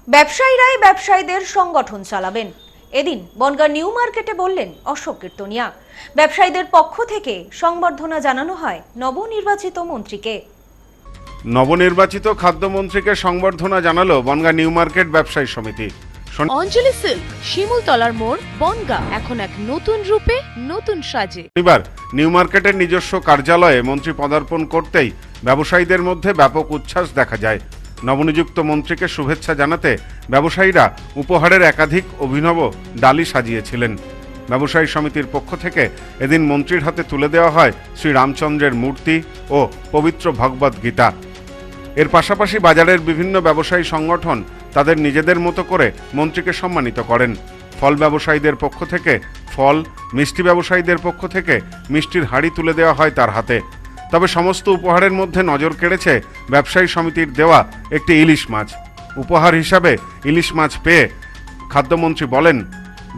ব্যবসায়ীরাই ব্যবসায়ীদের সংগঠন চালাবেন, এদিন বনগাঁ নিউ মার্কেটে বললেন অশোক কীর্তনিয়া। ব্যবসায়ীদের পক্ষ থেকে সংবর্ধনা জানানো হয় নবনির্বাচিত মন্ত্রীকে। নবনির্বাচিত খাদ্যমন্ত্রীকে সংবর্ধনা জানালো বনগাঁ নিউ মার্কেট ব্যবসায়ী সমিতি। অঞ্জলি সিল্ক, শিমুলতলার মোড়, বনগাঁ, এখন এক নতুন রূপে, নতুন সাজে। এবার নিউ মার্কেটের নিজস্ব কার্যালয়ে মন্ত্রী পদার্পণ করতেই ব্যবসায়ীদের মধ্যে ব্যাপক উচ্ছ্বাস দেখা যায়। নবনিযুক্ত মন্ত্রীকে শুভেচ্ছা জানাতে ব্যবসায়ীরা উপহারের একাধিক অভিনব ডালি সাজিয়েছিলেন। ব্যবসায়ী সমিতির পক্ষ থেকে এদিন মন্ত্রীর হাতে তুলে দেওয়া হয় শ্রী রামচন্দ্রের মূর্তি ও পবিত্র ভগবদ গীতা। এর পাশাপাশি বাজারের বিভিন্ন ব্যবসায়ী সংগঠন তাদের নিজেদের মতো করে মন্ত্রীকে সম্মানিত করেন। ফল ব্যবসায়ীদের পক্ষ থেকে ফল, মিষ্টি ব্যবসায়ীদের পক্ষ থেকে মিষ্টির হাড়ি তুলে দেওয়া হয় তার হাতে। তবে সমস্ত উপহারের মধ্যে নজর কেড়েছে ব্যবসায়ী সমিতির দেওয়া একটি ইলিশ মাছ। উপহার হিসাবে ইলিশ মাছ পেয়ে খাদ্যমন্ত্রী বলেন,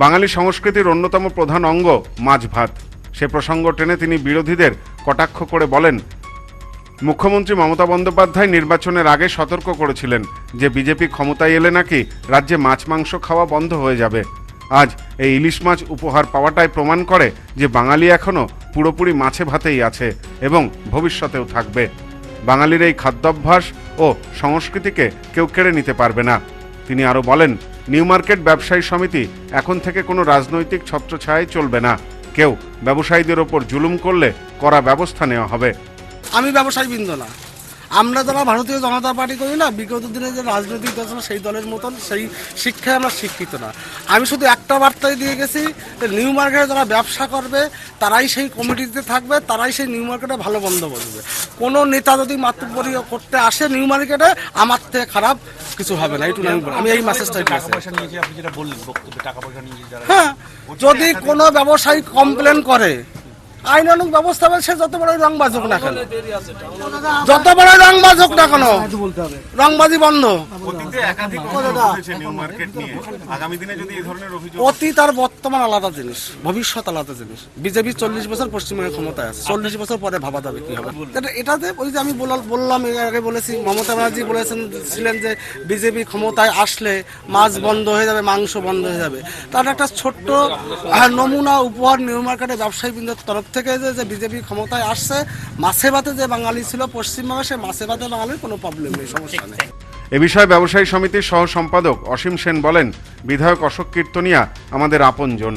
বাঙালি সংস্কৃতির অন্যতম প্রধান অঙ্গ মাছ ভাত। সে প্রসঙ্গ টেনে তিনি বিরোধীদের কটাক্ষ করে বলেন, মুখ্যমন্ত্রী মমতা বন্দ্যোপাধ্যায় নির্বাচনের আগে সতর্ক করেছিলেন যে বিজেপি ক্ষমতায় এলে নাকি রাজ্যে মাছ মাংস খাওয়া বন্ধ হয়ে যাবে। আজ এই ইলিশ মাছ উপহার পাওয়াটাই প্রমাণ করে যে বাঙালি এখনও পুরোপুরি মাছে ভাতেই আছে এবং ভবিষ্যতেও থাকবে। বাঙালির এই খাদ্যাভ্যাস ও সংস্কৃতিকে কেউ কেড়ে নিতে পারবে না। তিনি আরও বলেন, নিউ মার্কেট ব্যবসায়ী সমিতি এখন থেকে কোনো রাজনৈতিক ছত্রছায়ায় চলবে না। কেউ ব্যবসায়ীদের ওপর জুলুম করলে কড়া ব্যবস্থা নেওয়া হবে। আমি ব্যবসায়ী বৃন্দ না, আমরা যারা ভারতীয় জনতা পার্টি করি না, বিগত দিনে যে রাজনৈতিক দল ছিল সেই দলের মতন সেই শিক্ষায় আমরা শিক্ষিত না। আমি শুধু একটা বার্তাই দিয়ে গেছি যে নিউ মার্কেটে যারা ব্যবসা করবে তারাই সেই কমিটিতে থাকবে, তারাই সেই নিউ মার্কেটে ভালো বন্ধ বসবে। কোনো নেতা যদি মাতব্বরি করতে আসে নিউ মার্কেটে, আমার থেকে খারাপ কিছু হবে না। এইটুকু আমি এই মেসেজটাই দিয়েছি। হ্যাঁ, যদি কোনো ব্যবসায়ী কমপ্লেন করে আইনানুগ ব্যবস্থা হবে, সে যত বড় রংবাজ হোক না কেন, যত বড় রংবাজ হোক না কেন, রংবাজি বন্ধ। অতীত আর বর্তমান আলাদা জিনিস, ভবিষ্যৎ আলাদা জিনিস। বিজেপি 40 বছর পশ্চিমবঙ্গের ক্ষমতায় আছে, 40 বছর পরে ভাবা যাবে কি হবে। এটাতে ওই যে আমি বললাম আগে বলেছি, মমতা ব্যানার্জি ছিলেন যে বিজেপি ক্ষমতায় আসলে মাছ বন্ধ হয়ে যাবে, মাংস বন্ধ হয়ে যাবে। তার একটা ছোট্ট নমুনা উপহার নিউ মার্কেটে ব্যবসায়ী বৃন্দের তরফ থেকে যে বিজেপি ক্ষমতায় আসছে, মাছে ভাতে যে বাঙালি ছিল পশ্চিমবঙ্গে, সে মাছে ভাতে বাঙালির কোনো প্রবলেম নেই, সমস্যা নেই। এ বিষয়ে ব্যবসায়ী সমিতির সহ সম্পাদক অসীম সেন বলেন, বিধায়ক অশোক কীর্তনিয়া আমাদের আপনজন।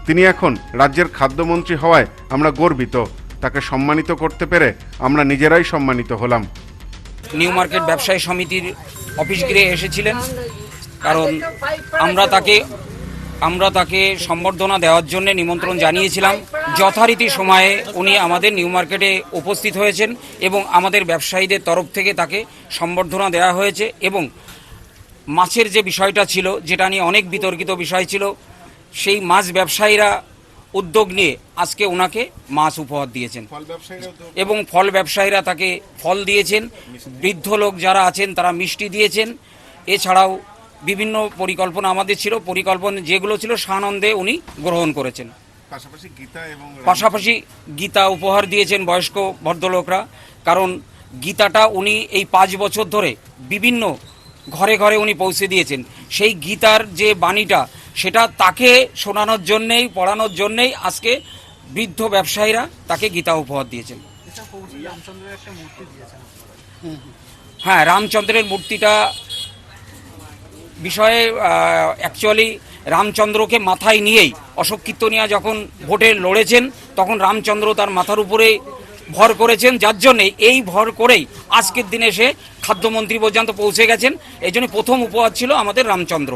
তিনি এখন রাজ্যের খাদ্যমন্ত্রী হওয়ায় আমরা গর্বিত। তাকে সম্মানিত করতে পেরে আমরা নিজেরাই সম্মানিত হলাম। নিউ মার্কেট ব্যবসায়ী সমিতির অফিস গৃহে এসেছিলেন, কারণ আমরা তাকে সম্বর্ধনা দেওয়ার জন্য নিমন্ত্রণ জানিয়েছিলাম। যথারীতি সময়ে উনি আমাদের নিউ মার্কেটে উপস্থিত হয়েছেন এবং আমাদের ব্যবসায়ীদের তরফ থেকে তাকে সম্বর্ধনা দেওয়া হয়েছে। এবং মাছের যে বিষয়টা ছিল, যেটা নিয়ে অনেক বিতর্কিত বিষয় ছিল, সেই মাছ ব্যবসায়ীরা উদ্যোগ নিয়ে আজকে ওনাকে মাছ উপহার দিয়েছেন এবং ফল ব্যবসায়ীরা তাকে ফল দিয়েছেন। বৃদ্ধ লোক যারা আছেন তারা মিষ্টি দিয়েছেন। এছাড়াও বিভিন্ন পরিকল্পনা আমাদের ছিল, পরিকল্পনা যেগুলো ছিল সানন্দে উনি গ্রহণ করেছেন। পাশাপাশি গীতা উপহার দিয়েছেন বয়স্ক ভদ্রলোকরা, কারণ গীতাটা উনি এই 5 বছর ধরে বিভিন্ন ঘরে ঘরে উনি পৌঁছে দিয়েছেন। সেই গীতার যে বাণীটা, সেটা তাকে শোনানোর জন্যেই, পড়ানোর জন্যেই আজকে বৃদ্ধ ব্যবসায়ীরা তাকে গীতা উপহার দিয়েছেন। হ্যাঁ, রামচন্দ্রের মূর্তিটা বিষয়ে অ্যাকচুয়ালি রামচন্দ্রকে মাথায় নিয়েই অশোক কীর্তনিয়া যখন ভোটে লড়েছেন, তখন রামচন্দ্র তার মাথার উপরে ভর করেছেন, যার জন্যে এই ভর করেই আজকের দিনে সে খাদ্যমন্ত্রী পর্যন্ত পৌঁছে গেছেন। এই জন্য প্রথম উপহার ছিল আমাদের রামচন্দ্র।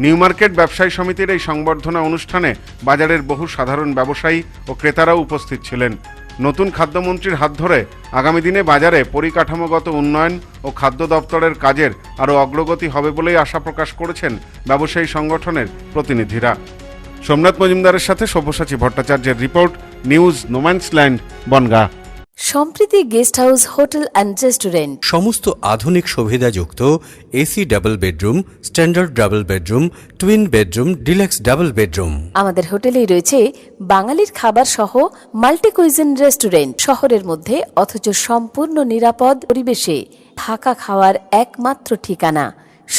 নিউ মার্কেট ব্যবসায়ী সমিতির এই সংবর্ধনা অনুষ্ঠানে বাজারের বহু সাধারণ ব্যবসায়ী ও ক্রেতারাও উপস্থিত ছিলেন। নতুন খাদ্যমন্ত্রীর হাত ধরে আগামী দিনে বাজারে পরিকাঠামোগত উন্নয়ন ও খাদ্য দপ্তরের কাজের আরও অগ্রগতি হবে বলেই আশা প্রকাশ করেছেন ব্যবসায়ী সংগঠনের প্রতিনিধিরা। সোমনাথ মজুমদারের সাথে সব্যসাচী ভট্টাচার্যের report, news no man's land, Bongaon. Sampriti guest house, hotel and restaurant. সমস্ত আধুনিক সুবিধাযুক্ত AC double bedroom, standard double bedroom, twin bedroom, deluxe double bedroom. আমাদের হোটেলেই রয়েছে বাঙালির খাবার সহ মাল্টি কুইজিন রেস্টুরেন্ট। শহরের মধ্যে অথচ সম্পূর্ণ নিরাপদ পরিবেশে থাকা খাওয়ার একমাত্র ঠিকানা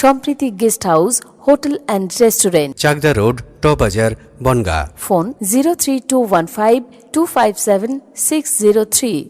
Sampriti guest house hotel and restaurant, Chakdah road, টবাজার, বনগাঁ। ফোন 03215257603।